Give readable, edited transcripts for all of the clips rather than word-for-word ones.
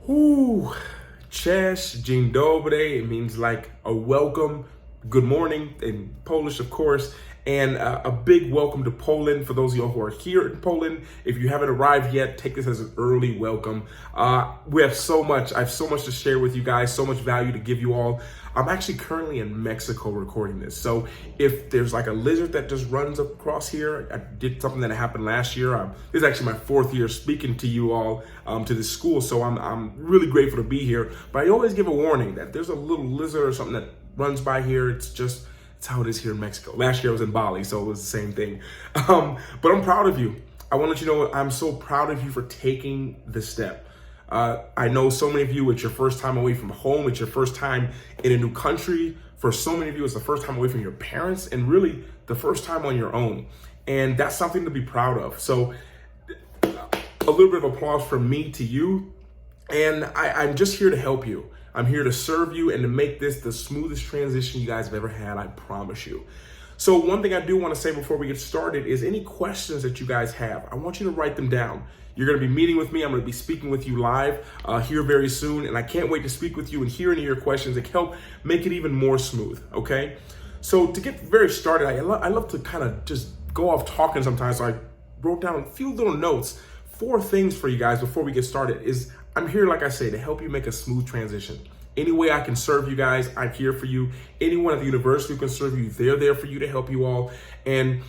Ooh, cześć, dzień dobry. It means like a welcome, good morning in Polish, of course, and a big welcome to Poland. For those of you who are here in Poland, if you haven't arrived yet, take this as an early welcome. We have so much. I have so much to share with you guys, so much value to give you all. I'm actually currently in Mexico recording this. So if there's like a lizard that just runs across here, I did something that happened last year. This is actually my 4th year speaking to you all, to this school. So I'm really grateful to be here. But I always give a warning that there's a little lizard or something that runs by here. It's how it is here in Mexico. Last year I was in Bali, so it was the same thing. But I'm proud of you. I want to let you know I'm so proud of you for taking the step. I know so many of you, it's your first time away from home. It's your first time in a new country. For so many of you, it's the first time away from your parents and really the first time on your own. And that's something to be proud of. So a little bit of applause from me to you. And I'm just here to help you. I'm here to serve you and to make this the smoothest transition you guys have ever had, I promise you. So one thing I do want to say before we get started is any questions that you guys have, I want you to write them down. You're going to be meeting with me. I'm going to be speaking with you live here very soon. And I can't wait to speak with you and hear any of your questions that can help make it even more smooth, okay? So to get very started, I love to kind of just go off talking sometimes. So I wrote down a few little notes. 4 things for you guys before we get started is I'm here, like I say, to help you make a smooth transition. Any way I can serve you guys, I'm here for you. Anyone at the university who can serve you, they're there for you to help you all. And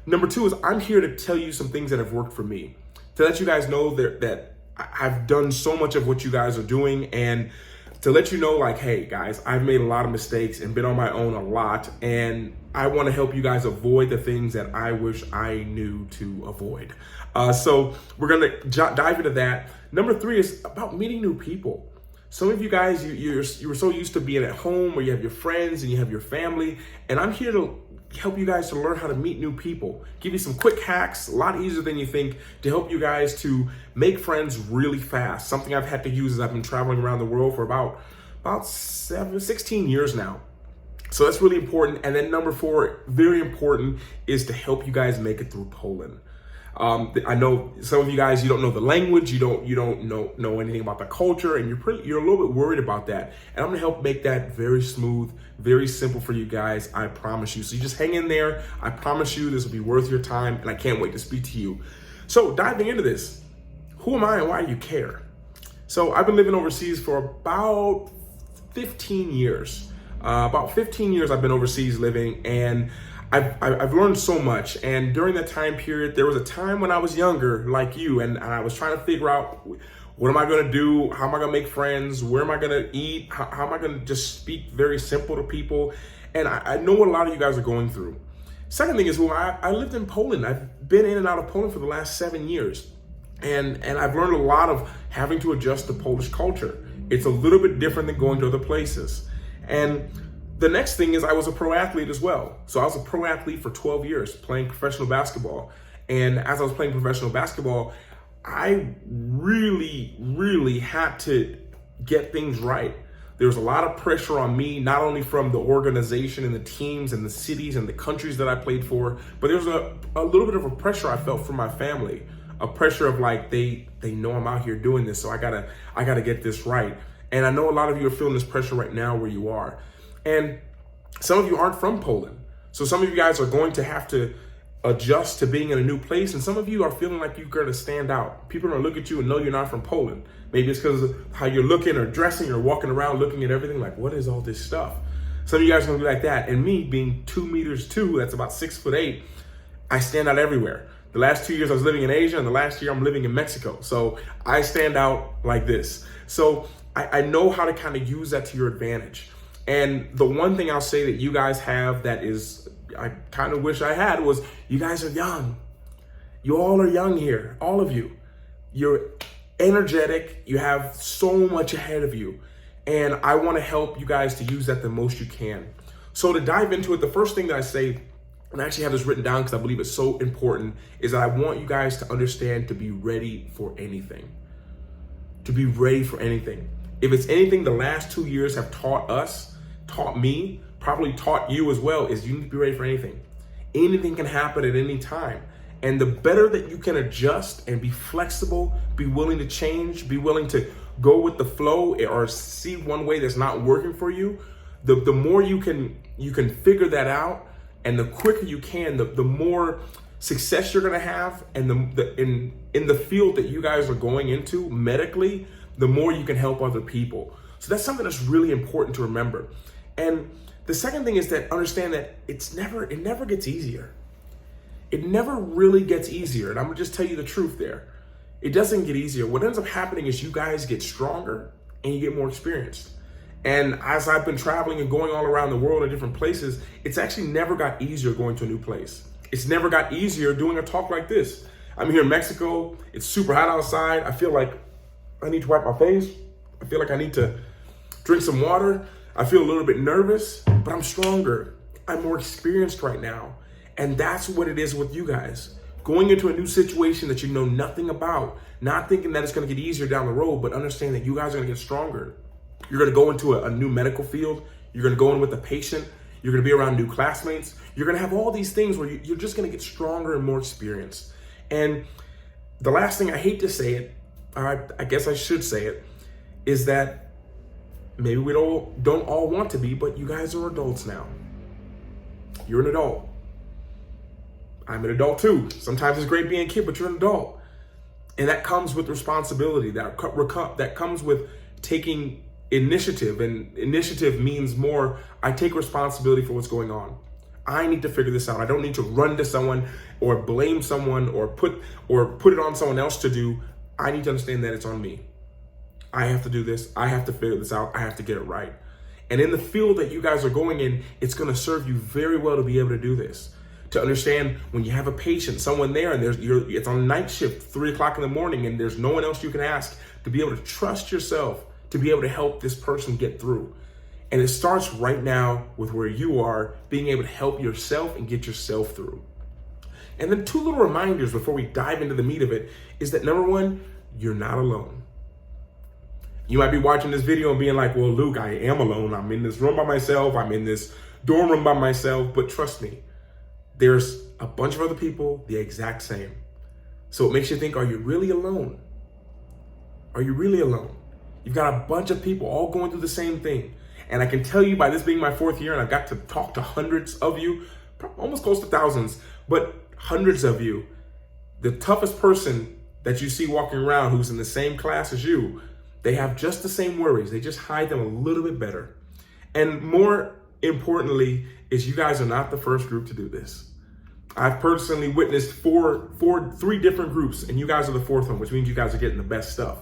number 2 is I'm here to tell you some things that have worked for me, to let you guys know that I've done so much of what you guys are doing, and to let you know, like, hey guys, I've made a lot of mistakes and been on my own a lot, and I want to help you guys avoid the things that I wish I knew to avoid. So we're going to dive into that. Number 3 is about meeting new people. Some of you guys, you were so used to being at home where you have your friends and you have your family, and I'm here to help you guys to learn how to meet new people, give you some quick hacks, a lot easier than you think, to help you guys to make friends really fast. Something I've had to use as I've been traveling around the world for about 16 years now. So that's really important. And then number 4, very important, is to help you guys make it through Poland. I know some of you guys, you don't know the language, you don't know anything about the culture, and you're a little bit worried about that. And I'm gonna help make that very smooth, very simple for you guys, I promise you. So you just hang in there. I promise you this will be worth your time, and I can't wait to speak to you. So diving into this, who am I and why do you care? So I've been living overseas for about 15 years. About 15 years I've been overseas living, and I've learned so much. And during that time period, there was a time when I was younger, like you, and I was trying to figure out, what am I going to do? How am I going to make friends? Where am I going to eat? How am I going to just speak very simple to people? And I know what a lot of you guys are going through. Second thing is, I lived in Poland. I've been in and out of Poland for the last 7 years. And I've learned a lot of having to adjust to Polish culture. It's a little bit different than going to other places. And the next thing is I was a pro athlete as well. So I was a pro athlete for 12 years playing professional basketball. And as I was playing professional basketball, I really had to get things right. There was a lot of pressure on me, not only from the organization and the teams and the cities and the countries that I played for, but there was a little bit of a pressure I felt from my family, a pressure of like, they know I'm out here doing this, so I gotta get this right. And I know a lot of you are feeling this pressure right now where you are. And some of you aren't from Poland. So some of you guys are going to have to adjust to being in a new place. And some of you are feeling like you're going to stand out. People are going to look at you and know you're not from Poland. Maybe it's because of how you're looking or dressing or walking around looking at everything like, what is all this stuff? Some of you guys are going to be like that. And me being 2'2", that's about 6'8", I stand out everywhere. The last 2 years I was living in Asia, and the last year I'm living in Mexico. So I stand out like this. So I know how to kind of use that to your advantage. And the one thing I'll say that you guys have that is, I kind of wish I had, was you guys are young. You all are young here, all of you. You're energetic. You have so much ahead of you. And I want to help you guys to use that the most you can. So to dive into it, the first thing that I say, and I actually have this written down because I believe it's so important, is that I want you guys to understand to be ready for anything. To be ready for anything. If it's anything the last 2 years have taught me, probably taught you as well, is you need to be ready for anything. Anything can happen at any time. And the better that you can adjust and be flexible, be willing to change, be willing to go with the flow or see one way that's not working for you, the more you can figure that out, and the quicker you can, the more success you're gonna have, and in the field that you guys are going into medically, the more you can help other people. So that's something that's really important to remember. And the second thing is that understand that it never gets easier. It never really gets easier. And I'm gonna just tell you the truth there. It doesn't get easier. What ends up happening is you guys get stronger and you get more experienced. And as I've been traveling and going all around the world in different places, it's actually never got easier going to a new place. It's never got easier doing a talk like this. I'm here in Mexico. It's super hot outside. I feel like I need to wipe my face. I feel like I need to drink some water. I feel a little bit nervous, but I'm stronger. I'm more experienced right now. And that's what it is with you guys. Going into a new situation that you know nothing about, not thinking that it's gonna get easier down the road, but understand that you guys are gonna get stronger. You're gonna go into a new medical field. You're gonna go in with a patient. You're gonna be around new classmates. You're gonna have all these things where you're just gonna get stronger and more experienced. And the last thing, I hate to say it, or I guess I should say it, is that maybe we don't all want to be, but you guys are adults now. You're an adult. I'm an adult too. Sometimes it's great being a kid, but you're an adult. And that comes with responsibility. That comes with taking initiative. And initiative means more, I take responsibility for what's going on. I need to figure this out. I don't need to run to someone or blame someone or put it on someone else to do. I need to understand that it's on me. I have to do this. I have to figure this out. I have to get it right. And in the field that you guys are going in, it's going to serve you very well to be able to do this. To understand when you have a patient, someone there, and it's on night shift, 3 o'clock in the morning, and there's no one else you can ask, to be able to trust yourself, to be able to help this person get through. And it starts right now with where you are, being able to help yourself and get yourself through. And then 2 little reminders before we dive into the meat of it is that, number 1, you're not alone. You might be watching this video and being like, well, Luke, I am alone. I'm in this room by myself. I'm in this dorm room by myself. But trust me, there's a bunch of other people the exact same. So it makes you think, are you really alone? Are you really alone? You've got a bunch of people all going through the same thing. And I can tell you, by this being my 4th year, and I've got to talk to hundreds of you, almost close to thousands, but hundreds of you, the toughest person that you see walking around who's in the same class as you, they have just the same worries. They just hide them a little bit better. And more importantly, is you guys are not the first group to do this. I've personally witnessed 3 different groups, and you guys are the 4th one, which means you guys are getting the best stuff.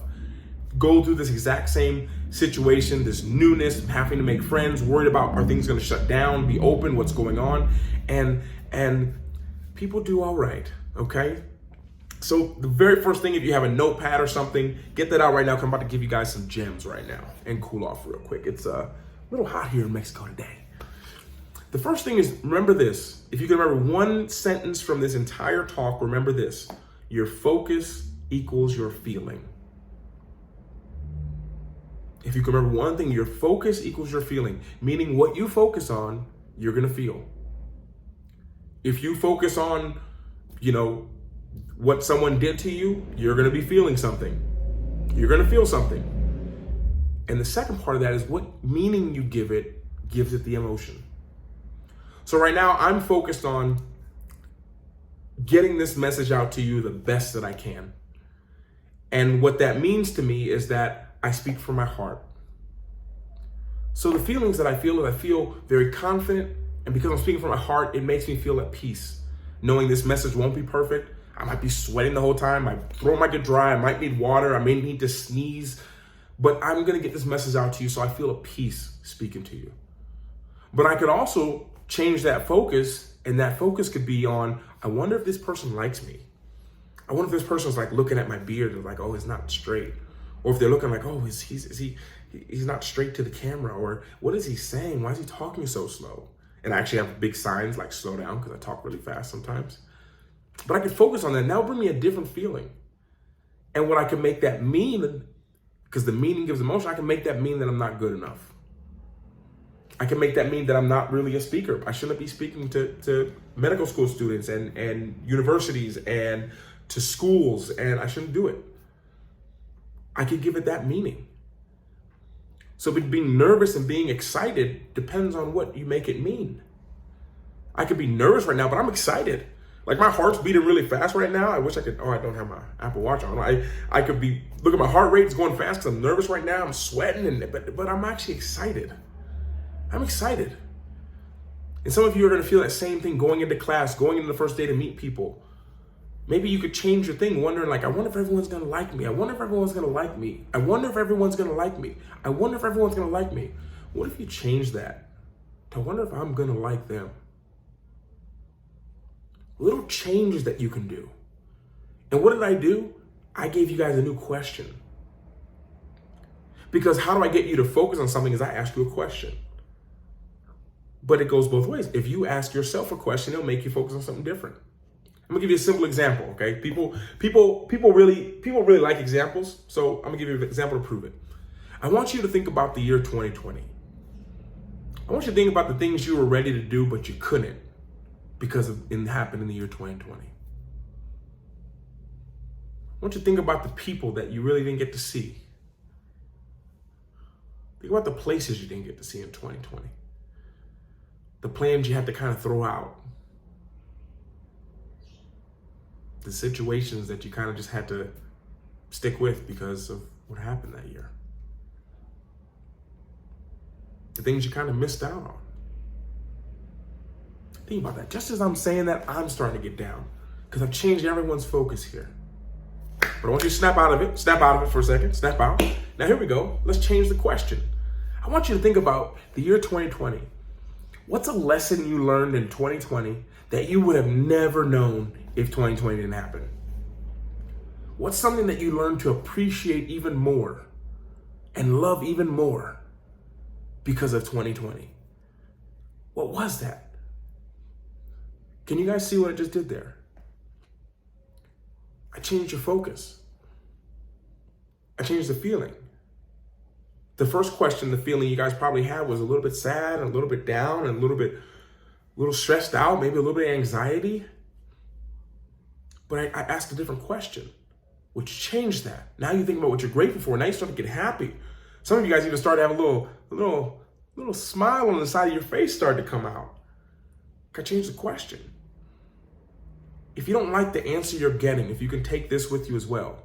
Go through this exact same situation, this newness, having to make friends, worried about, are things going to shut down, be open, what's going on, and people do all right, okay? So the very first thing, if you have a notepad or something, get that out right now, because I'm about to give you guys some gems right now and cool off real quick. It's a little hot here in Mexico today. The first thing is, remember this. If you can remember one sentence from this entire talk, remember this. Your focus equals your feeling. If you can remember one thing, your focus equals your feeling, meaning what you focus on, you're going to feel. If you focus on, what someone did to you, you're going to be feeling something. You're going to feel something. And the second part of that is what meaning you give it gives it the emotion. So right now I'm focused on getting this message out to you the best that I can. And what that means to me is that I speak from my heart. So the feelings that I feel is I feel very confident, and because I'm speaking from my heart, it makes me feel at peace, knowing this message won't be perfect. I might be sweating the whole time, my throat might get dry, I might need water, I may need to sneeze, but I'm gonna get this message out to you so I feel at peace speaking to you. But I could also change that focus, and that focus could be on, I wonder if this person likes me. I wonder if this person's like looking at my beard and like, oh, it's not straight. Or if they're looking like, oh, he's not straight to the camera, or what is he saying? Why is he talking so slow? And I actually have big signs like slow down because I talk really fast sometimes. But I can focus on that. Now bring me a different feeling. And what I can make that mean, because the meaning gives emotion, I can make that mean that I'm not good enough. I can make that mean that I'm not really a speaker. I shouldn't be speaking to medical school students and universities and to schools, and I shouldn't do it. I could give it that meaning. So being nervous and being excited depends on what you make it mean. I could be nervous right now, but I'm excited. Like my heart's beating really fast right now. I wish I could, I don't have my Apple Watch on. I could be, look at my heart rate, it's going fast because I'm nervous right now. I'm sweating, but I'm actually excited. I'm excited. And some of you are going to feel that same thing going into class, going into the first day to meet people. Maybe you could change your thing, wondering like, I wonder if everyone's going to like me. I wonder if everyone's going to like me. I wonder if everyone's going to like me. I wonder if everyone's going to like me. What if you change that to wonder if I'm going to like them? Little changes that you can do. And what did I do? I gave you guys a new question. Because how do I get you to focus on something is I ask you a question. But it goes both ways. If you ask yourself a question, it'll make you focus on something different. I'm gonna give you a simple example, okay? People really like examples, so I'm gonna give you an example to prove it. I want you to think about the year 2020. I want you to think about the things you were ready to do, but you couldn't because it happened in the year 2020. I want you to think about the people that you really didn't get to see. Think about the places you didn't get to see in 2020. The plans you had to kind of throw out. The situations that you kind of just had to stick with because of what happened that year. The things you kind of missed out on. Think about that. Just as I'm saying that, I'm starting to get down because I've changed everyone's focus here. But I want you to snap out of it for a second, snap out. Now here we go. Let's change the question. I want you to think about the year 2020. What's a lesson you learned in 2020 that you would have never known if 2020 didn't happen? What's something that you learned to appreciate even more and love even more because of 2020? What was that? Can you guys see what I just did there? I changed your focus. I changed the feeling. The first question, the feeling you guys probably had was a little bit sad, a little bit down, and a little stressed out, maybe a little bit of anxiety. But I asked a different question, which changed that. Now you think about what you're grateful for. Now you start to get happy. Some of you guys even start to have a little smile on the side of your face started to come out. I changed the question. If you don't like the answer you're getting, if you can take this with you as well,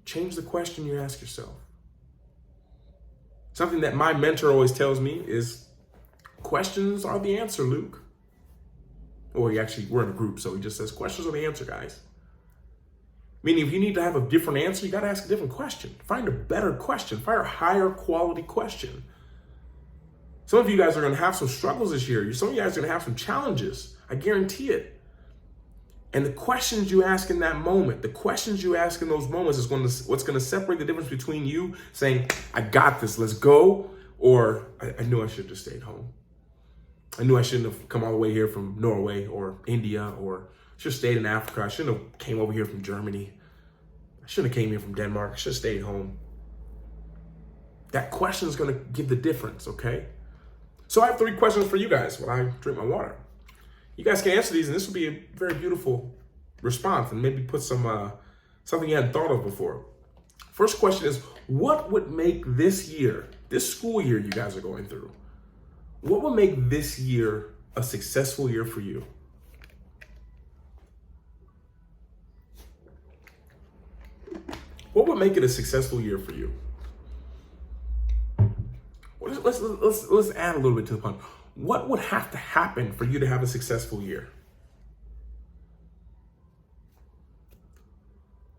change the question you ask yourself. Something that my mentor always tells me is, questions are the answer, Luke. Or we're in a group, so he just says, questions are the answer, guys. Meaning if you need to have a different answer, you got to ask a different question. Find a better question. Find a higher quality question. Some of you guys are going to have some struggles this year. Some of you guys are going to have some challenges. I guarantee it. And the questions you ask in that moment, the questions you ask in those moments is what's going to separate the difference between you saying, I got this, let's go, or I knew I should have just stayed home. I knew I shouldn't have come all the way here from Norway or India, or should have stayed in Africa. I shouldn't have came over here from Germany. I shouldn't have came here from Denmark. I should have stayed home. That question is going to give the difference, okay? So I have 3 questions for you guys while I drink my water. You guys can answer these, and this will be a very beautiful response, and maybe put some something you hadn't thought of before. First question is, what would make this year, this school year you guys are going through, what would make this year a successful year for you? What would make it a successful year for you? Let's add a little bit to the pun. What would have to happen for you to have a successful year?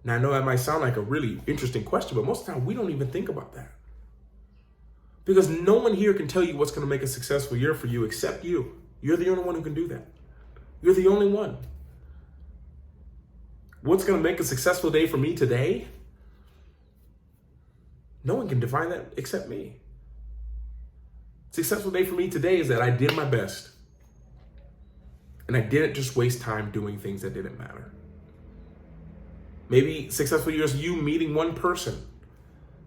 Now, I know that might sound like a really interesting question, but most of the time we don't even think about that. Because no one here can tell you what's going to make a successful year for you except you. You're the only one who can do that. You're the only one. What's going to make a successful day for me today? No one can define that except me. Successful day for me today is that I did my best. And I didn't just waste time doing things that didn't matter. Maybe successful year is you meeting one person.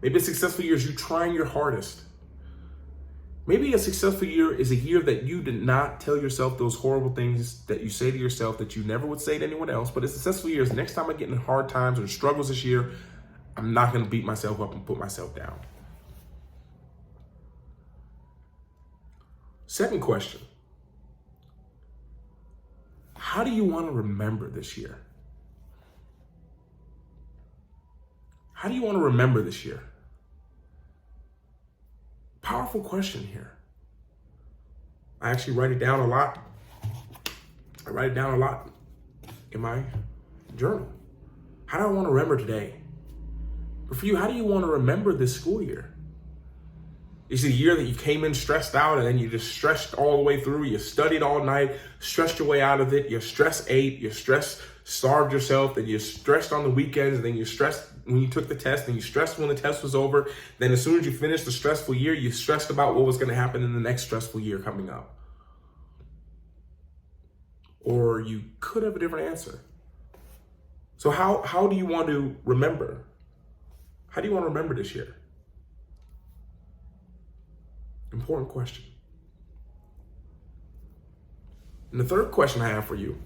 Maybe a successful year is you trying your hardest. Maybe a successful year is a year that you did not tell yourself those horrible things that you say to yourself that you never would say to anyone else. But a successful year is next time I get in hard times or struggles this year, I'm not going to beat myself up and put myself down. Second question. How do you want to remember this year? How do you want to remember this year? Powerful question here. I actually write it down a lot. I write it down a lot in my journal. How do I want to remember today? But for you, how do you want to remember this school year? Is it a year that you came in stressed out and then you just stressed all the way through? You studied all night, stressed your way out of it. You stress ate, you stress starved yourself, then you stressed on the weekends, and then you stressed when you took the test, and you stressed when the test was over. Then as soon as you finished the stressful year, you stressed about what was going to happen in the next stressful year coming up. Or you could have a different answer. So how do you want to remember? How do you want to remember this year? Important question. And the third question I have for you,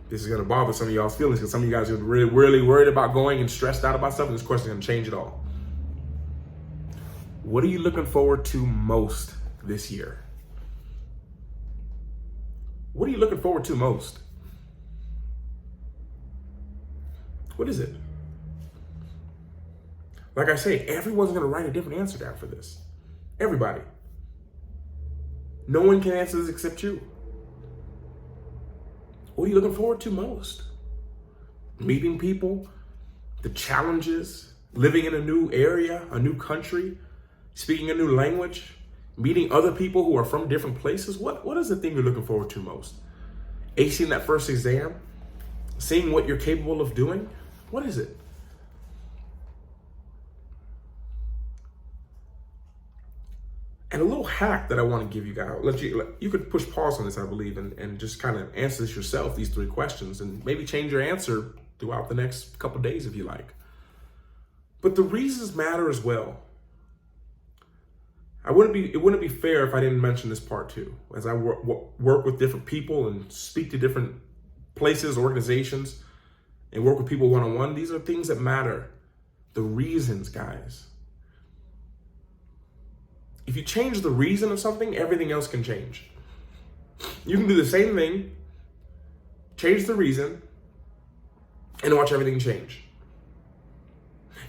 this is going to bother some of y'all's feelings because some of you guys are really, really worried about going and stressed out about stuff, and this question is going to change it all. What are you looking forward to most this year? What are you looking forward to most? What is it? Like I say, everyone's going to write a different answer down for this. Everybody. No one can answer this except you. What are you looking forward to most? Meeting people, the challenges, living in a new area, a new country, speaking a new language, meeting other people who are from different places. What is the thing you're looking forward to most? Acing that first exam? Seeing what you're capable of doing? What is it? And a little hack that I want to give you guys, you could push pause on this, I believe, and just kind of answer this yourself, these three questions, and maybe change your answer throughout the next couple of days if you like. But the reasons matter as well. It wouldn't be fair if I didn't mention this part too. As I work with different people and speak to different places, organizations, and work with people one-on-one, these are things that matter. The reasons, guys. If you change the reason of something, everything else can change. You can do the same thing, change the reason, and watch everything change.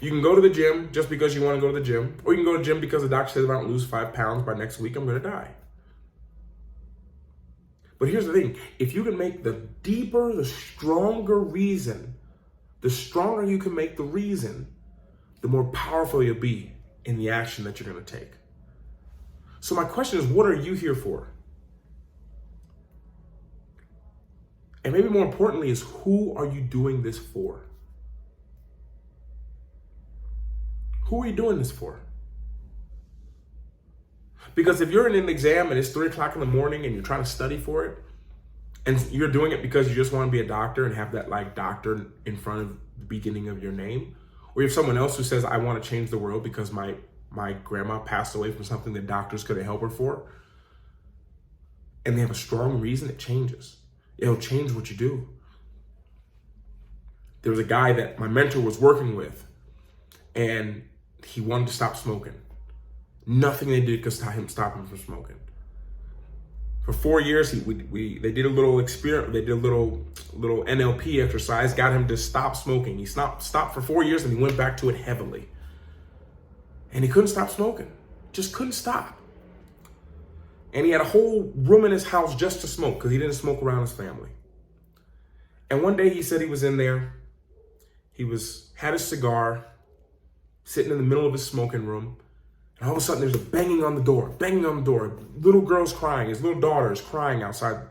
You can go to the gym just because you want to go to the gym, or you can go to the gym because the doctor says if I don't lose 5 pounds by next week, I'm going to die. But here's the thing. If you can make the deeper, the stronger reason, the stronger you can make the reason, the more powerful you'll be in the action that you're going to take. So my question is, what are you here for? And maybe more importantly is, who are you doing this for? Who are you doing this for? Because if you're in an exam and it's 3 o'clock in the morning and you're trying to study for it, and you're doing it because you just want to be a doctor and have that like doctor in front of the beginning of your name, or you have someone else who says, I want to change the world because my grandma passed away from something that doctors couldn't help her for, and they have a strong reason, it changes. It'll change what you do. There was a guy that my mentor was working with, and he wanted to stop smoking. Nothing they did could stop him from smoking. For 4 years, they did a little experiment. They did a little NLP exercise, got him to stop smoking. He stopped for 4 years, and he went back to it heavily. And he couldn't stop smoking, just couldn't stop. And he had a whole room in his house just to smoke because he didn't smoke around his family. And one day he said he was in there, had his cigar, sitting in the middle of his smoking room, and all of a sudden there's a banging on the door. Little girl's crying, his little daughter is crying outside,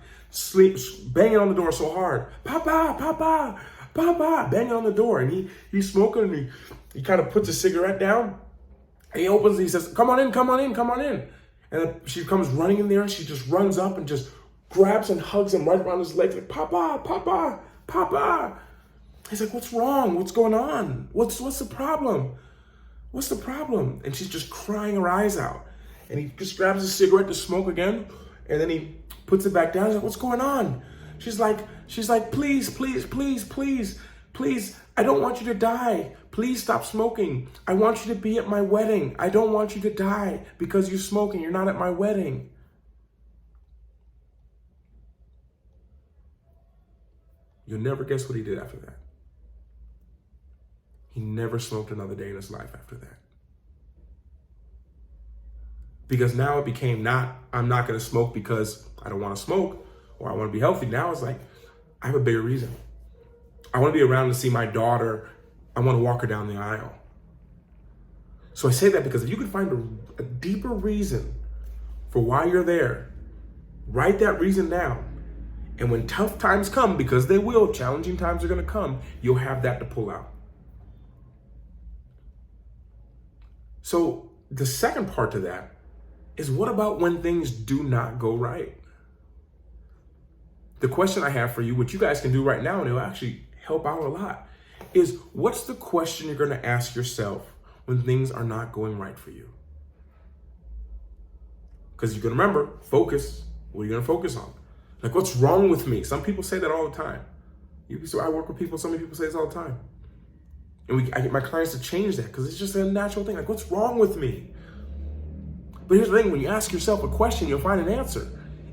banging on the door so hard. Papa, Papa, Papa, banging on the door. And he's smoking, and he kind of puts a cigarette down. And he opens it, he says, come on in, come on in, come on in. And she comes running in there, and she just runs up and just grabs and hugs him right around his legs, like, Papa, Papa, Papa. He's like, what's wrong? What's going on? What's the problem? What's the problem? And she's just crying her eyes out. And he just grabs a cigarette to smoke again, and then he puts it back down. He's like, what's going on? She's like, please, please, please, please, please, I don't want you to die. Please stop smoking. I want you to be at my wedding. I don't want you to die because you're smoking. You're not at my wedding. You'll never guess what he did after that. He never smoked another day in his life after that. Because now it became not, I'm not going to smoke because I don't want to smoke or I want to be healthy. Now it's like, I have a bigger reason. I want to be around to see my daughter. I want to walk her down the aisle. So I say that because if you can find a deeper reason for why you're there, write that reason down. And when tough times come, because they will, challenging times are going to come, you'll have that to pull out. So the second part to that is, what about when things do not go right? The question I have for you, which you guys can do right now, and it'll actually help out a lot, is what's the question you're going to ask yourself when things are not going right for you? Because you can remember, focus. What are you going to focus on? Like, what's wrong with me? Some people say that all the time. So I work with people, so many people say this all the time. And I get my clients to change that because it's just a natural thing. Like, what's wrong with me? But here's the thing, when you ask yourself a question, you'll find an answer.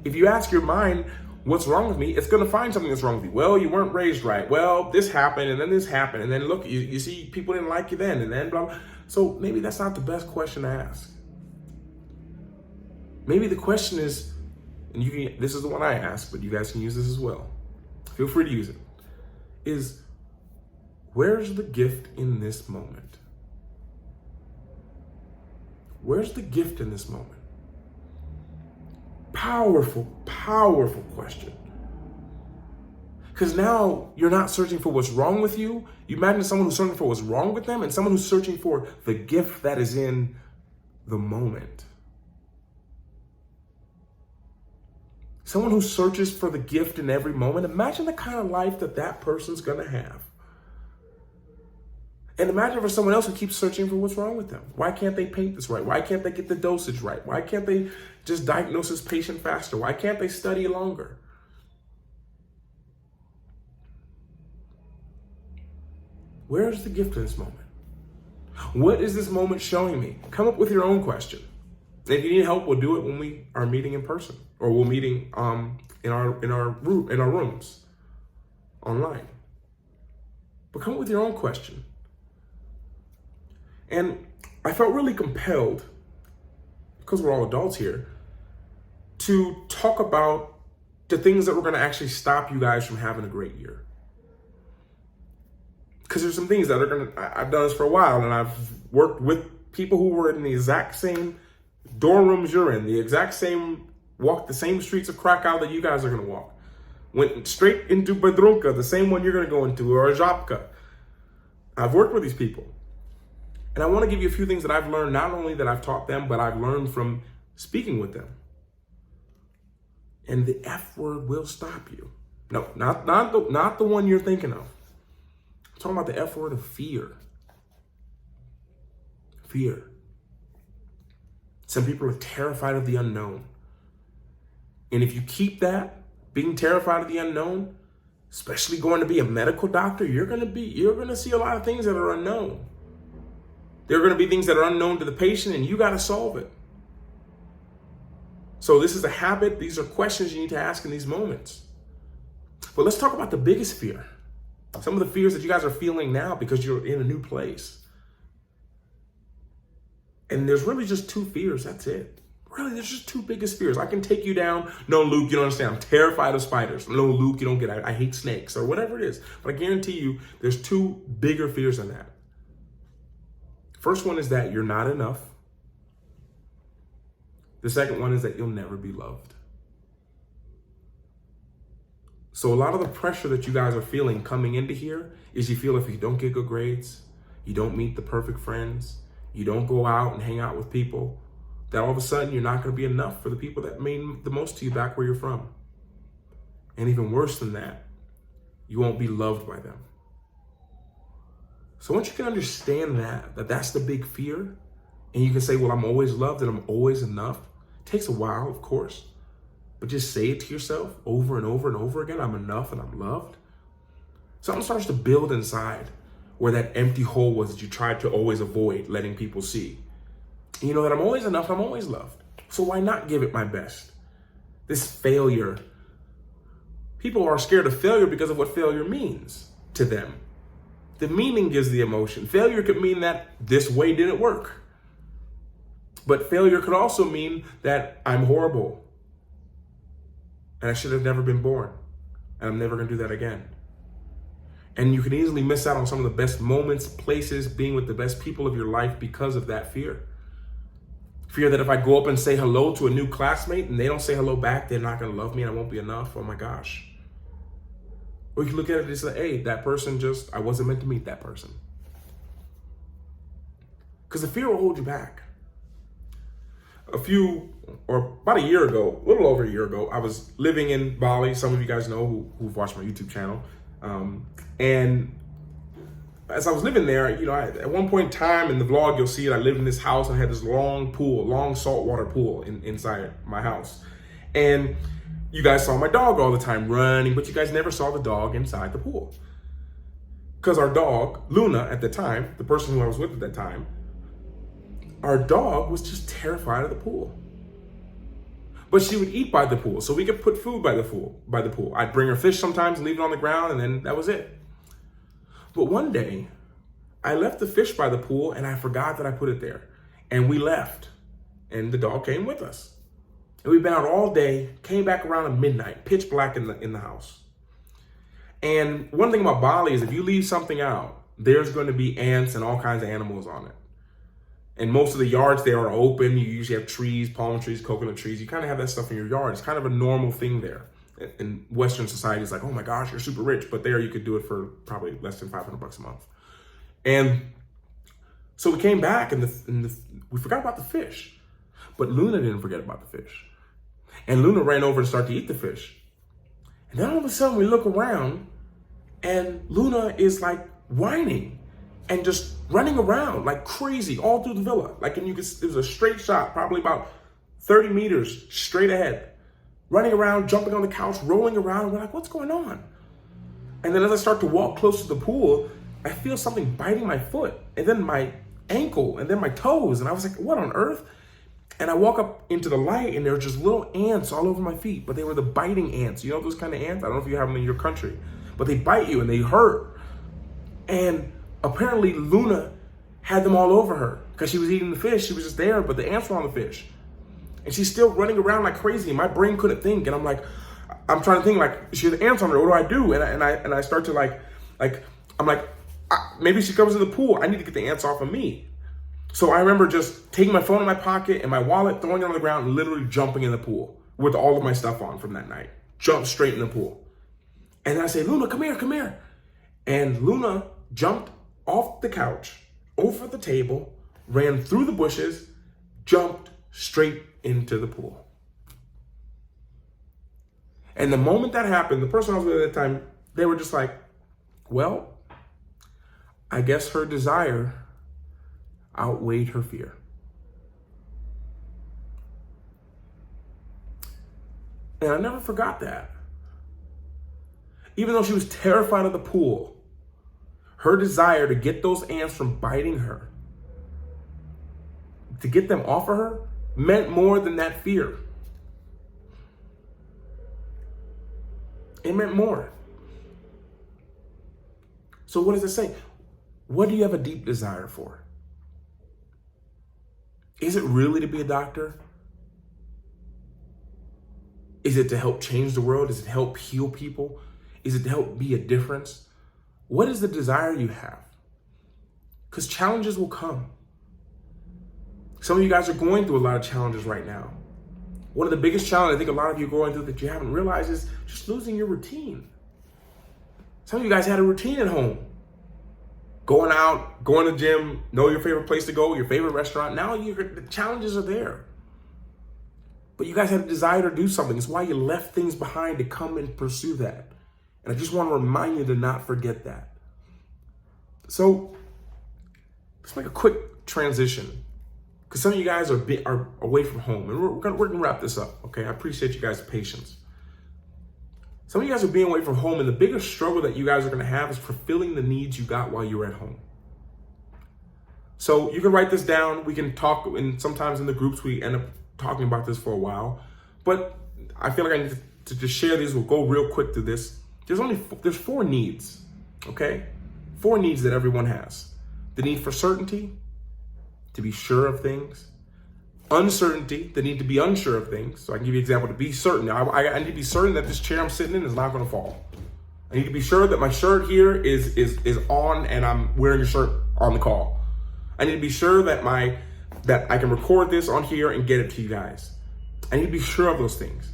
If you ask your mind, what's wrong with me? It's going to find something that's wrong with you. Well, you weren't raised right. Well, this happened, and then this happened. And then look, you see people didn't like you then, and then blah, blah. So maybe that's not the best question to ask. Maybe the question is, and this is the one I ask, but you guys can use this as well. Feel free to use it. Is, where's the gift in this moment? Where's the gift in this moment? Powerful, powerful question. Because now you're not searching for what's wrong with you. You imagine someone who's searching for what's wrong with them and someone who's searching for the gift that is in the moment. Someone who searches for the gift in every moment. Imagine the kind of life that person's going to have. And imagine for someone else who keeps searching for what's wrong with them. Why can't they paint this right? Why can't they get the dosage right? Why can't they just diagnose this patient faster? Why can't they study longer? Where's the gift in this moment? What is this moment showing me? Come up with your own question. And if you need help, we'll do it when we are meeting in person, or we're meeting in our rooms online. But come up with your own question. And I felt really compelled, because we're all adults here, to talk about the things that were going to actually stop you guys from having a great year. Because there's some things that are going to, I've done this for a while, and I've worked with people who were in the exact same dorm rooms you're in, walked the same streets of Krakow that you guys are going to walk. Went straight into Biedronka, the same one you're going to go into, or Żabka. I've worked with these people. And I want to give you a few things that I've learned, not only that I've taught them, but I've learned from speaking with them. And the F word will stop you. No, not the one you're thinking of. I'm talking about the F word of fear. Fear. Some people are terrified of the unknown. And if you keep that, being terrified of the unknown, especially going to be a medical doctor, you're going to see a lot of things that are unknown. There are going to be things that are unknown to the patient, and you got to solve it. So this is a habit. These are questions you need to ask in these moments. But let's talk about the biggest fear. Some of the fears that you guys are feeling now because you're in a new place. And there's really just two fears. That's it. Really, there's just two biggest fears. I can take you down. No, Luke, you don't understand. I'm terrified of spiders. No, Luke, you don't get it. I hate snakes, or whatever it is. But I guarantee you, there's two bigger fears than that. First one is that you're not enough. The second one is that you'll never be loved. So a lot of the pressure that you guys are feeling coming into here is you feel if you don't get good grades, you don't meet the perfect friends, you don't go out and hang out with people, that all of a sudden you're not going to be enough for the people that mean the most to you back where you're from. And even worse than that, you won't be loved by them. So once you can understand that's the big fear, and you can say, well, I'm always loved and I'm always enough. It takes a while, of course, but just say it to yourself over and over and over again. I'm enough and I'm loved. Something starts to build inside. where that empty hole was that you tried to always avoid letting people see. And you know that I'm always enough, I'm always loved. So why not give it my best? This failure. People are scared of failure because of what failure means to them. The meaning gives the emotion. Failure could mean that this way didn't work. But failure could also mean that I'm horrible and I should have never been born and I'm never going to do that again. And you can easily miss out on some of the best moments, places, being with the best people of your life because of that fear. Fear that if I go up and say hello to a new classmate and they don't say hello back, they're not going to love me and I won't be enough. Oh my gosh. Or you can look at it and say, hey, that person I wasn't meant to meet that person. Because the fear will hold you back. About a year ago, a little over a year ago, I was living in Bali. Some of you guys know who've watched my YouTube channel. And as I was living there, at one point in time in the vlog, you'll see it, I lived in this house and I had this long saltwater pool inside my house. And you guys saw my dog all the time running, but you guys never saw the dog inside the pool. Because our dog, Luna, at the time, the person who I was with at that time, our dog was just terrified of the pool. But she would eat by the pool, so we could put food by the pool. I'd bring her fish sometimes and leave it on the ground, and then that was it. But one day, I left the fish by the pool, and I forgot that I put it there. And we left, and the dog came with us. And we've been out all day, came back around at midnight, pitch black in the house. And one thing about Bali is if you leave something out, there's going to be ants and all kinds of animals on it. And most of the yards there are open. You usually have trees, palm trees, coconut trees. You kind of have that stuff in your yard. It's kind of a normal thing there. In Western society, it's like, oh my gosh, you're super rich. But there you could do it for probably less than $500 a month. And so we came back and we forgot about the fish. But Luna didn't forget about the fish. And Luna ran over to start to eat the fish. And then all of a sudden we look around and Luna is like whining and just running around like crazy all through the villa. It was a straight shot, probably about 30 meters straight ahead. Running around, jumping on the couch, rolling around. And we're like, what's going on? And then as I start to walk close to the pool, I feel something biting my foot and then my ankle and then my toes. And I was like, what on earth? And I walk up into the light and there were just little ants all over my feet, but they were the biting ants. You know those kind of ants? I don't know if you have them in your country, but they bite you and they hurt. And apparently Luna had them all over her because she was eating the fish. She was just there, but the ants were on the fish. And she's still running around like crazy. And my brain couldn't think. And I'm trying to think she has ants on her. What do I do? And I start to maybe she comes in the pool. I need to get the ants off of me. So I remember just taking my phone in my pocket and my wallet, throwing it on the ground, and literally jumping in the pool with all of my stuff on from that night. Jumped straight in the pool. And I say, Luna, come here, come here. And Luna jumped off the couch, over the table, ran through the bushes, jumped straight into the pool. And the moment that happened, the person I was with at the time, they were just like, well, I guess her desire outweighed her fear. And I never forgot that. Even though she was terrified of the pool, her desire to get those ants from biting her, to get them off of her, meant more than that fear. It meant more. So what does it say? What do you have a deep desire for? Is it really to be a doctor? Is it to help change the world? Is it to help heal people? Is it to help be a difference? What is the desire you have? Because challenges will come. Some of you guys are going through a lot of challenges right now. One of the biggest challenges I think a lot of you are going through that you haven't realized is just losing your routine. Some of you guys had a routine at home. Going out, going to the gym, know your favorite place to go, your favorite restaurant. Now the challenges are there. But you guys had a desire to do something. It's why you left things behind to come and pursue that. And I just want to remind you to not forget that. So let's make a quick transition. Because some of you guys are away from home. And we're going to wrap this up, okay? I appreciate you guys' patience. Some of you guys are being away from home, and the biggest struggle that you guys are going to have is fulfilling the needs you got while you were at home. So you can write this down. We can talk, and sometimes in the groups we end up talking about this for a while. But I feel like I need to just share these. We'll go real quick through this. There's 4 needs, okay? 4 needs that everyone has. The need for certainty, to be sure of things. Uncertainty, the need to be unsure of things. So I can give you an example. To be certain, I need to be certain that this chair I'm sitting in is not going to fall. I need to be sure that my shirt here is on and I'm wearing a shirt on the call. I need to be sure that I can record this on here and get it to you guys. I need to be sure of those things.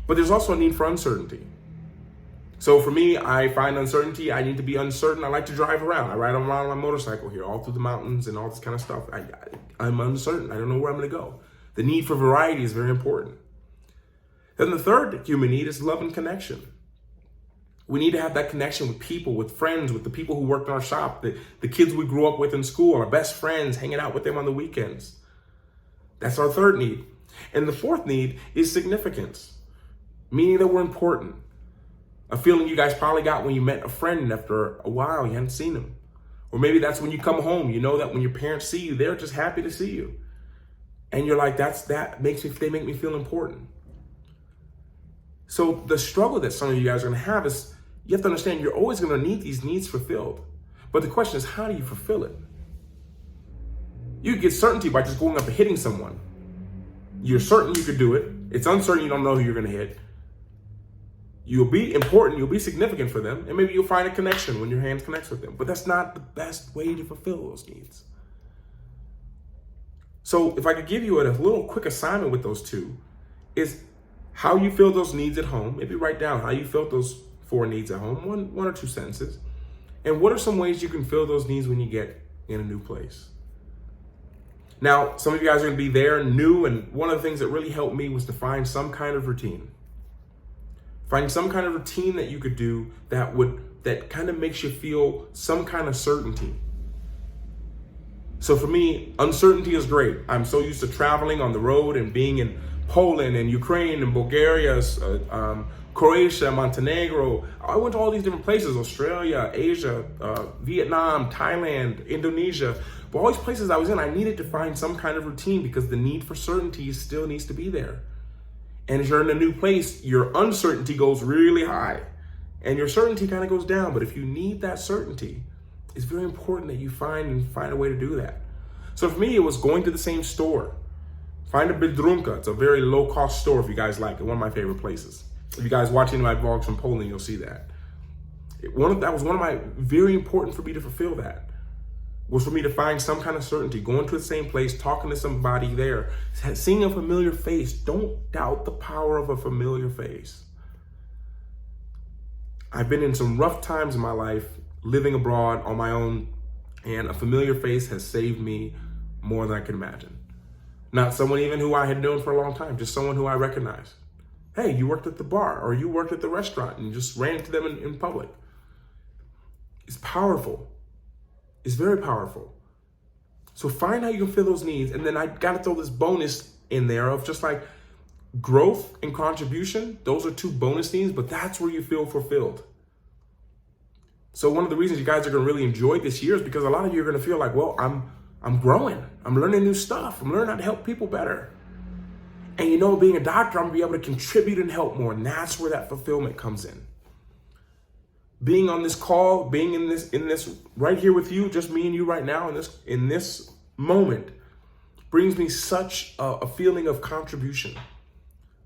But there's also a need for uncertainty. So for me, I find uncertainty. I need to be uncertain. I like to drive around. I ride around on my motorcycle here, all through the mountains and all this kind of stuff. I'm uncertain. I don't know where I'm going to go. The need for variety is very important. Then the third human need is love and connection. We need to have that connection with people, with friends, with the people who worked in our shop, the kids we grew up with in school, our best friends, hanging out with them on the weekends. That's our third need. And the fourth need is significance, meaning that we're important. A feeling you guys probably got when you met a friend after a while, you hadn't seen them. Or maybe that's when you come home, you know that when your parents see you, they're just happy to see you. And you're like, they make me feel important. So the struggle that some of you guys are gonna have is, you have to understand you're always gonna need these needs fulfilled. But the question is, how do you fulfill it? You get certainty by just going up and hitting someone. You're certain you could do it. It's uncertain, you don't know who you're gonna hit. You'll be important, you'll be significant for them, and maybe you'll find a connection when your hands connect with them. But that's not the best way to fulfill those needs. So if I could give you a little quick assignment with those two, is how you feel those needs at home. Maybe write down how you felt those 4 needs at home, one or 2 sentences. And what are some ways you can fill those needs when you get in a new place? Now, some of you guys are gonna be there new, and one of the things that really helped me was to find some kind of routine. Find some kind of routine that you could do that kind of makes you feel some kind of certainty. So for me, uncertainty is great. I'm so used to traveling on the road and being in Poland and Ukraine and Bulgaria, Croatia, Montenegro. I went to all these different places, Australia, Asia, Vietnam, Thailand, Indonesia. But all these places I was in, I needed to find some kind of routine because the need for certainty still needs to be there. And as you're in a new place, your uncertainty goes really high and your certainty kind of goes down. But if you need that certainty, it's very important that you find a way to do that. So for me, it was going to the same store. Find a Biedronka. It's a very low-cost store if you guys like it. One of my favorite places. If you guys watching my vlogs from Poland, you'll see that. That was one of my, very important for me to fulfill that. Was for me to find some kind of certainty, going to the same place, talking to somebody there, seeing a familiar face. Don't doubt the power of a familiar face. I've been in some rough times in my life, living abroad on my own, and a familiar face has saved me more than I can imagine. Not someone even who I had known for a long time, just someone who I recognized. Hey, you worked at the bar, or you worked at the restaurant, and you just ran into them in public. It's powerful. It's very powerful. So find how you can fill those needs. And then I got to throw this bonus in there of just like growth and contribution. Those are 2 bonus needs, but that's where you feel fulfilled. So one of the reasons you guys are going to really enjoy this year is because a lot of you are going to feel like, well, I'm growing. I'm learning new stuff. I'm learning how to help people better. And you know, being a doctor, I'm going to be able to contribute and help more. And that's where that fulfillment comes in. Being on this call, being in this right here with you, just me and you right now in this moment, brings me such a feeling of contribution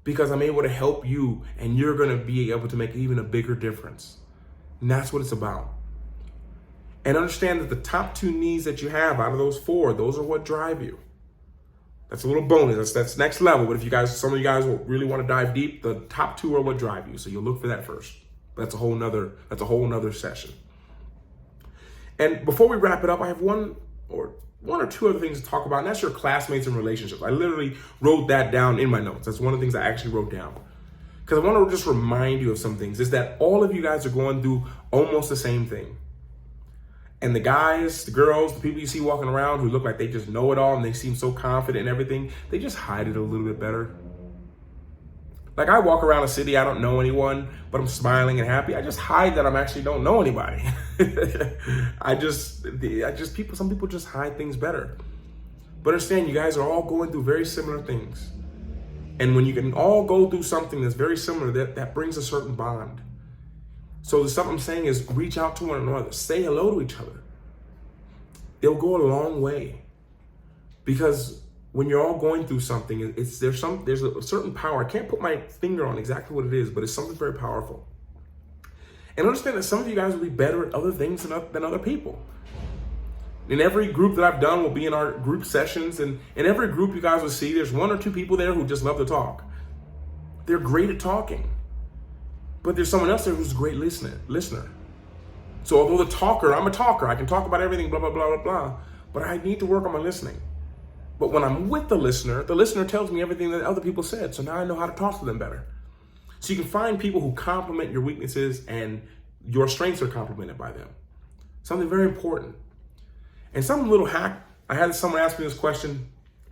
because I'm able to help you and you're going to be able to make even a bigger difference. And that's what it's about. And understand that the top 2 needs that you have out of those 4, those are what drive you. That's a little bonus. That's next level. But if some of you guys will really want to dive deep, the top 2 are what drive you. So you'll look for that first. That's a whole nother session. And before we wrap it up, I have one or 2 other things to talk about, and that's your classmates and relationships. I literally wrote that down in my notes. That's one of the things I actually wrote down. Because I want to just remind you of some things, is that all of you guys are going through almost the same thing. And the guys, the girls, the people you see walking around who look like they just know it all and they seem so confident in everything, they just hide it a little bit better. Like I walk around a city, I don't know anyone, but I'm smiling and happy. I just hide that I'm actually don't know anybody. Some people just hide things better. But understand, you guys are all going through very similar things. And when you can all go through something that's very similar, that brings a certain bond. So the stuff I'm saying is reach out to one another, say hello to each other. They'll go a long way. Because when you're all going through something, there's a certain power. I can't put my finger on exactly what it is, but it's something very powerful. And understand that some of you guys will be better at other things than other people. In every group that I've done will be in our group sessions, and in every group you guys will see there's one or two people there who just love to talk. They're great at talking, but there's someone else there who's a great listener. So although I'm a talker, I can talk about everything, blah, blah, blah, blah, blah, but I need to work on my listening. But when I'm with the listener tells me everything that other people said, so now I know how to talk to them better. So you can find people who complement your weaknesses and your strengths are complemented by them. Something very important. And some little hack, I had someone ask me this question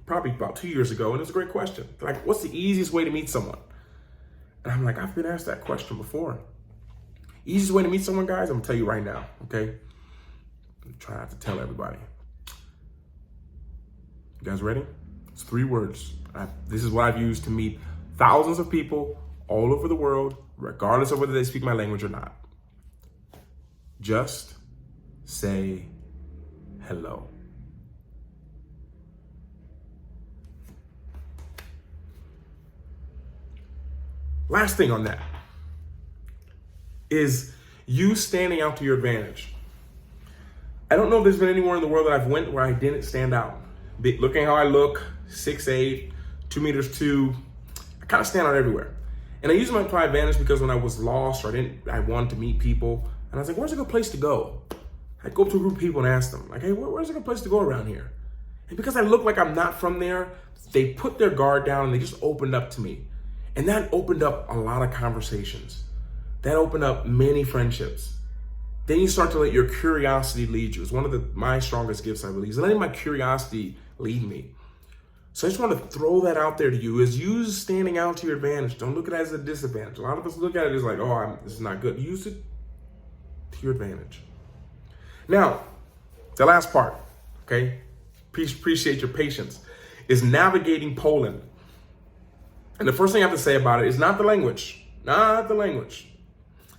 probably about 2 years ago, and it was a great question. They're like, what's the easiest way to meet someone? And I'm like, I've been asked that question before. Easiest way to meet someone, guys, I'm gonna tell you right now, okay? I'm trying not to tell everybody. You guys ready? It's 3 words. This is what I've used to meet thousands of people all over the world, regardless of whether they speak my language or not. Just say hello. Last thing on that is you standing out to your advantage. I don't know if there's been anywhere in the world that I've went where I didn't stand out. Looking how I look, 6'8", 2 meters 2, I kind of stand out everywhere. And I use my advantage because when I was lost or I wanted to meet people, and I was like, where's a good place to go? I'd go up to a group of people and ask them, like, hey, where's a good place to go around here? And because I look like I'm not from there, they put their guard down and they just opened up to me. And that opened up a lot of conversations. That opened up many friendships. Then you start to let your curiosity lead you. It's one of my strongest gifts, I believe, is letting my curiosity lead me. So I just want to throw that out there to you, is use standing out to your advantage. Don't look at it as a disadvantage. A lot of us look at it as like, oh, this is not good. Use it to your advantage. Now, the last part, okay? Appreciate your patience, is navigating Poland. And the first thing I have to say about it is not the language, not the language.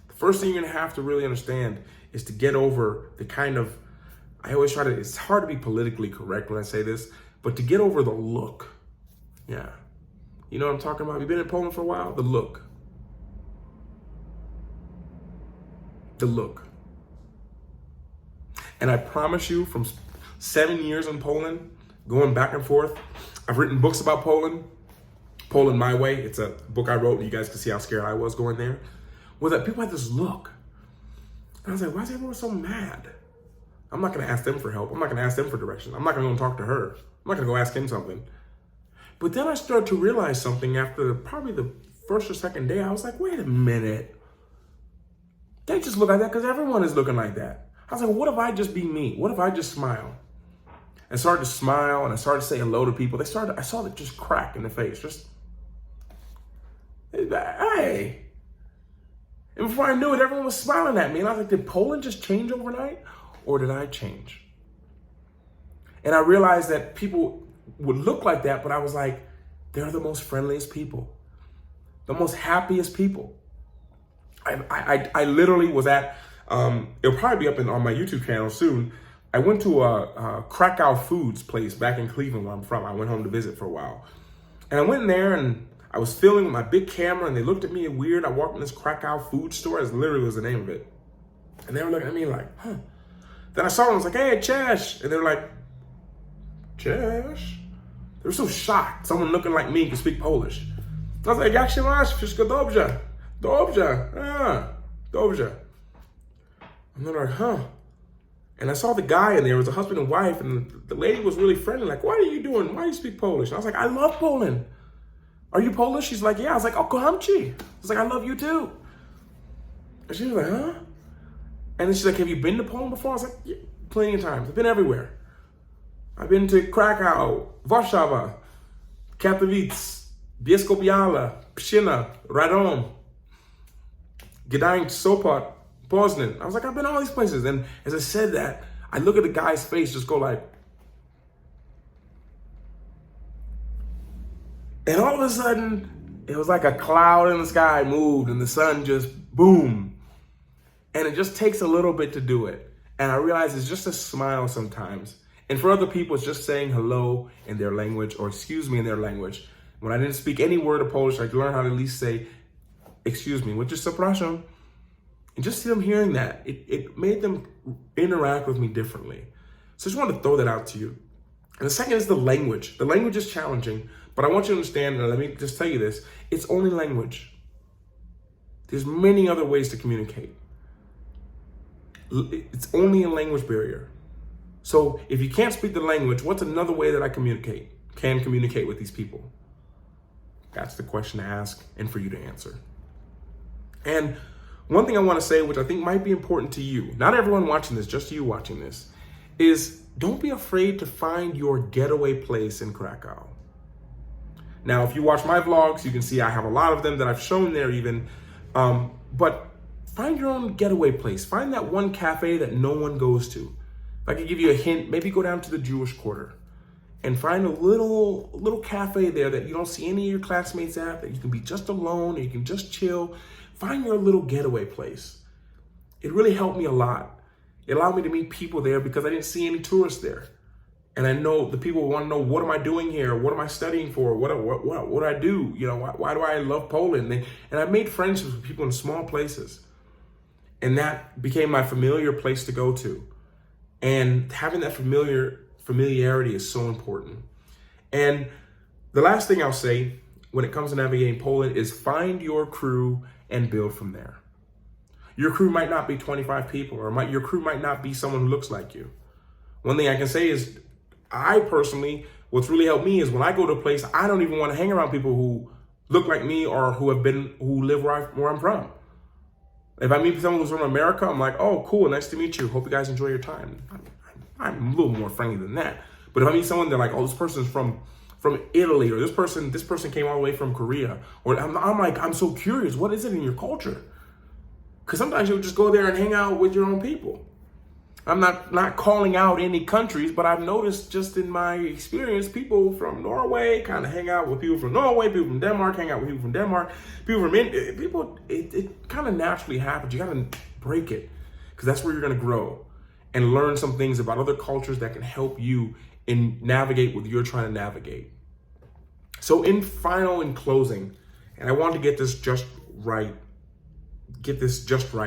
The first thing you're gonna have to really understand is to get over the kind of, it's hard to be politically correct when I say this, but to get over the look. Yeah. You know what I'm talking about? You've been in Poland for a while? The look. The look. And I promise you, from 7 years in Poland, going back and forth, I've written books about Poland. Poland My Way. It's a book I wrote, and you guys can see how scared I was going there. Where that people had this look. And I was like, why is everyone so mad? I'm not going to ask them for help. I'm not going to ask them for direction. I'm not going to go and talk to her. I'm not going to go ask him something. But then I started to realize something after probably the first or second day. I was like, wait a minute. They just look like that because everyone is looking like that. I was like, what if I just be me? What if I just smile? And started to smile, and I started to say hello to people. I saw it just crack in the face. Just, hey. And before I knew it, everyone was smiling at me. And I was like, did Poland just change overnight? Or did I change? And I realized that people would look like that, but I was like, they're the most friendliest people. The most happiest people. I literally was at, it'll probably be up on my YouTube channel soon. I went to a Krakow Foods place back in Cleveland, where I'm from. I went home to visit for a while. And I went in there and I was filming with my big camera, and they looked at me weird. I walked in this Krakow food store, as literally was the name of it. And they were looking at me like, huh. Then I saw them, I was like, hey, Cześć. And they were like, Cześć? They were so shocked. Someone looking like me could speak Polish. I was like, jak się masz? Wszystko dobrze. Dobrze. Dobrze. And they're like, huh. And I saw the guy in there, it was a husband and wife, and the lady was really friendly, like, what are you doing? Why do you speak Polish? And I was like, I love Poland. Are you Polish? She's like, yeah. I was like, oh, kocham. I was like, I love you too. And she was like, huh? And then she's like, have you been to Poland before? I was like, yeah, plenty of times. I've been everywhere. I've been to Krakow, Warsaw, Katowice, Bielsko-Biała, Pshina, Radom, Gdańsk, Sopot, Poznan. I was like, I've been all these places. And as I said that, I look at the guy's face, just go like, and all of a sudden, it was like a cloud in the sky moved and the sun just boom. And it just takes a little bit to do it. And I realize it's just a smile sometimes. And for other people, it's just saying hello in their language or excuse me in their language. When I didn't speak any word of Polish, I learned how to at least say, excuse me, which is przepraszam. And just them hearing that, it made them interact with me differently. So I just wanted to throw that out to you. And the second is the language. The language is challenging, but I want you to understand, and let me just tell you this, it's only language. There's many other ways to communicate. It's only a language barrier. So if you can't speak the language, what's another way that I can communicate with these people? That's the question to ask and for you to answer. And one thing I want to say, which I think might be important to you, not everyone watching this, just you watching this, is don't be afraid to find your getaway place in Krakow. Now, if you watch my vlogs, you can see I have a lot of them that I've shown there even, but find your own getaway place. Find that one cafe that no one goes to. If I could give you a hint, maybe go down to the Jewish Quarter and find a little cafe there that you don't see any of your classmates at, that you can be just alone, or you can just chill. Find your little getaway place. It really helped me a lot. It allowed me to meet people there because I didn't see any tourists there. And I know the people want to know, what am I doing here? What am I studying for? What do I do? You know, why do I love Poland? And I made friendships with people in small places. And that became my familiar place to go to. And having that familiarity is so important. And the last thing I'll say when it comes to navigating Poland is find your crew and build from there. Your crew might not be 25 people, or your crew might not be someone who looks like you. One thing I can say is, I personally, what's really helped me is when I go to a place, I don't even want to hang around people who look like me or who live where I'm from. If I meet someone who's from America, I'm like, oh, cool, nice to meet you. Hope you guys enjoy your time. I'm a little more friendly than that. But if I meet someone, they're like, oh, this person's from Italy, or this person came all the way from Korea, or I'm like, I'm so curious, what is it in your culture? Because sometimes you'll just go there and hang out with your own people. I'm not calling out any countries, but I've noticed just in my experience, people from Norway kind of hang out with people from Norway, people from Denmark hang out with people from Denmark, it kind of naturally happens. You got to break it, because that's where you're going to grow and learn some things about other cultures that can help you navigate what you're trying to navigate. So in closing, and I wanted to get this just right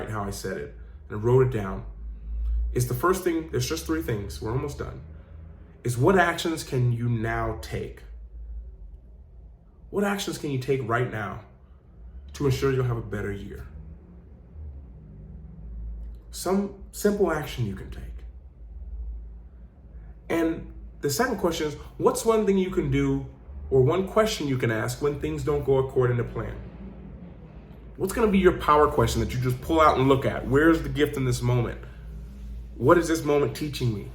how I said it, and I wrote it down, is the first thing, there's just 3 things, we're almost done, is what actions can you now take? What actions can you take right now to ensure you'll have a better year? Some simple action you can take. And the second question is, what's one thing you can do, or one question you can ask when things don't go according to plan? What's going to be your power question that you just pull out and look at? Where's the gift in this moment? What is this moment teaching me?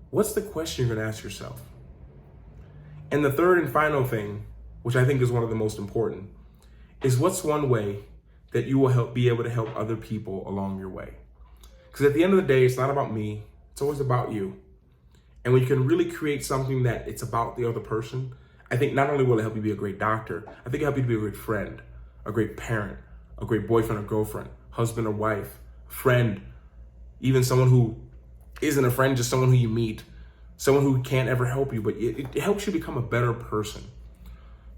What's the question you're going to ask yourself? And the third and final thing, which I think is one of the most important, is what's one way that you will be able to help other people along your way? Because at the end of the day, it's not about me. It's always about you. And when you can really create something that it's about the other person, I think not only will it help you be a great doctor, I think it'll help you to be a great friend, a great parent, a great boyfriend or girlfriend, husband or wife, friend, even someone who isn't a friend, just someone who you meet, someone who can't ever help you, but it helps you become a better person.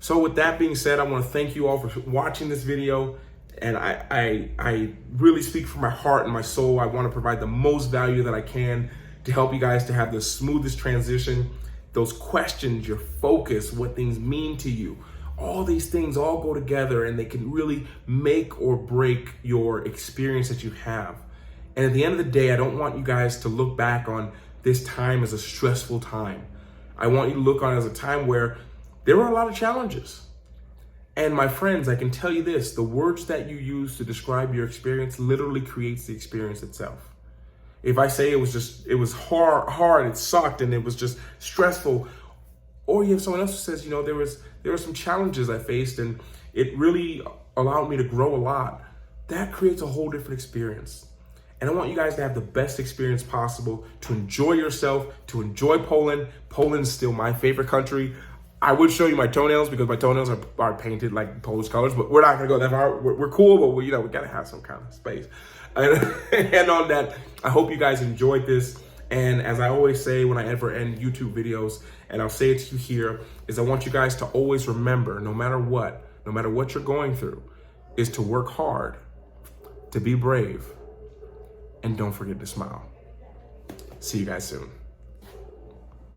So with that being said, I want to thank you all for watching this video. And I really speak from my heart and my soul. I want to provide the most value that I can to help you guys to have the smoothest transition. Those questions, your focus, what things mean to you, all these things all go together, and they can really make or break your experience that you have. And at the end of the day, I don't want you guys to look back on this time as a stressful time. I want you to look on it as a time where there were a lot of challenges. And my friends, I can tell you this, the words that you use to describe your experience literally creates the experience itself. If I say it was hard, it sucked, and it was just stressful, Or you have someone else who says, you know, there were some challenges I faced and it really allowed me to grow a lot. That creates a whole different experience. And I want you guys to have the best experience possible, to enjoy yourself, to enjoy Poland. Poland's still my favorite country. I would show you my toenails because my toenails are painted like Polish colors, but we're not gonna go that far. We're cool, but we gotta have some kind of space. And on that, I hope you guys enjoyed this. And as I always say when I ever end YouTube videos, and I'll say it to you here, is I want you guys to always remember, no matter what you're going through, is to work hard, to be brave, and don't forget to smile. See you guys soon.